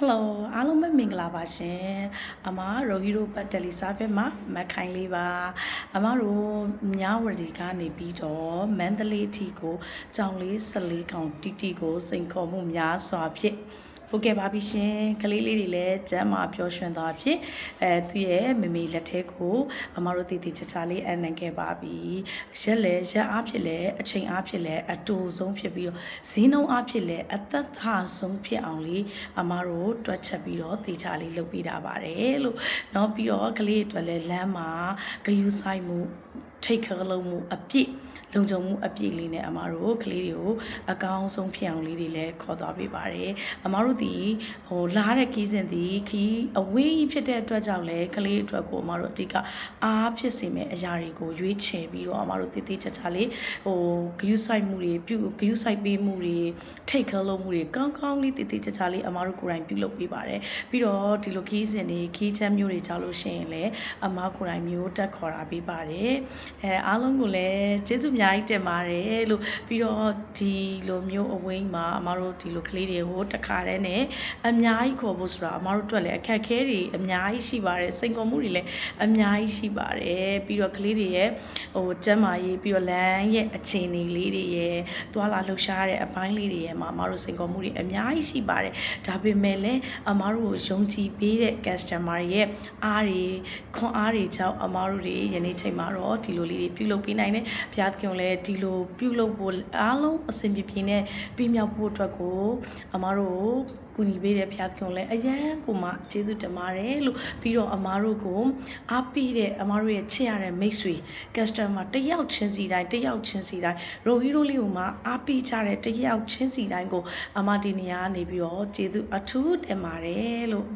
Hello အားလုံးပဲမင်္ဂလာပါရှင်အမရိုဂီရိုပတ်တယ်လီစာဖက်မှာမခိုင်လေးပါအမတို့မြဝတီကနေပြီးတော့မန္တလေးထီကိုကြောင်လေး14កောင်တီကိုစိန်ခေါ်မှုများစွာဖြင့်ဟုတ်ကဲ့ပါပြီရှင်ကလေးလေးတွေလည်းကျမ်းမာပျော်ရွှင်သွားဖြစ်သူရဲ့မမေလက်ထဲကိုအမတို့တည်တည်ချာချာလေးအနံခဲ့ပါပြီရက်လဲရက်အားဖြစ်လဲအချိန်အားဖြစ်လဲအတူဆုံးဖြစ်ပြီးတော့ဈေးနှုန်းအားဖြစ်လဲအသက်သာဆုံးဖြစ်အောင်လေးအမတို့တွက်ချက်ပြီးတော့တည်ချာလေးလုပ်ပေးတာပါတယ်လို့เนาะပြီးတော့ကလေးတွေလည်းလမ်းမှာဂယူဆိုင်မှုထိတ်ခါလုံးမှုအပြည့်လုံခြုံမှုအပြည့်လေးနဲ့အမတို့ကလေးတွေကိုအကောင်းဆုံးဖြစ်အောင်လေးတွေလည်းခေါ်သွားပေးပါတယ်အမတို့ဒီလာတဲ့ခီးစဉ်ဒီခီးအဝေးဖြစ်တဲ့အတွက်ကြောင့်လည်းကလေးအတွက်ကိုအမတို့အတိကအားဖြစ်စေမယ့်အရာတွေကိုရွေးချယ်ပြီးတော့အမတို့တည်တည်ချာချာလေးဂယူဆိုင်မှုတွေဂယူဆိုင်ပေးမှုတွေထိတ်ခါလုံးမှုတွေကောင်းကောင်းလေးတည်တည်ချာချာလေးအမတို့ကိုယ်တိုင်ပြုလုပ်ပေးပါတယ်ပြီးတော့ဒီလိုခီးစဉ်တွေခီးချမ်းမျိုးတွေကြောက်လို့ရှိရင်လည်းအမကိုယ်တိုင်မျိုးတက်ခေါ်တာပေးပါတယ်အားလုံးကိုလည်းကျေးဇူးအများကြီးတင်ပါတယ်လို့ပြီးတော့ဒီလိုမျိုးအဝိမ်းမှာအမတို့ဒီလိုကလေးတွေကိုတခါတည်းနဲ့အများကြီးခေါ်ဖို့ဆိုတာအမတို့အတွက်လည်းအခက်အခဲတွေအများကြီးရှိပါတယ်စိန်ခေါ်မှုတွေလည်းအများကြီးရှိပါတယ်ပြီးတော့ကလေးတွေရဲ့ကျန်းမာရေးပြီးတော့လမ်းရဲ့အခြေအနေလေးတွေရဲ့သွာလာလှုပ်ရှားတဲ့အပိုင်းလေးတွေရဲ့မှာအမတို့စိန်ခေါ်မှုတွေအများကြီးရှိပါတယ်ဒါပေမဲ့လည်းအမတို့ကိုယုံကြည်ပေးတဲ့ customer ရဲ့အားတွေခွန်အားတွေကြောင့်အမတို့တွေယနေ့ချိန်မှာတော့ဒီလိုလေးတွေပြုလုပ်ပေးနိုင်တယ်ဘုရားသခင်လည်းဒီလိုပြုလုပ်ဖို့အားလုံးအစဉ်ပြေပြေနဲ့ပြမြောက်ဖို့အတွက်ကိုအမတို့ကူညီပေးတဲ့ဘုရားသခင်လည်းအရန်ကိုမှကျေးဇူးတင်ပါတယ်လို့ပြီးတော့အမတို့ကိုအားပေးတဲ့အမတို့ရဲ့ချစ်ရတဲ့မိတ်ဆွေ customer တယောက်ချင်းစီတိုင်းရိုဟီရိုလေးကိုမှအားပေးကြတဲ့တယောက်ချင်းစီတိုင်းကိုအမဒီနေရာကနေပြီးတော့ကျေးဇူးအထူးတင်ပါတယ်လို့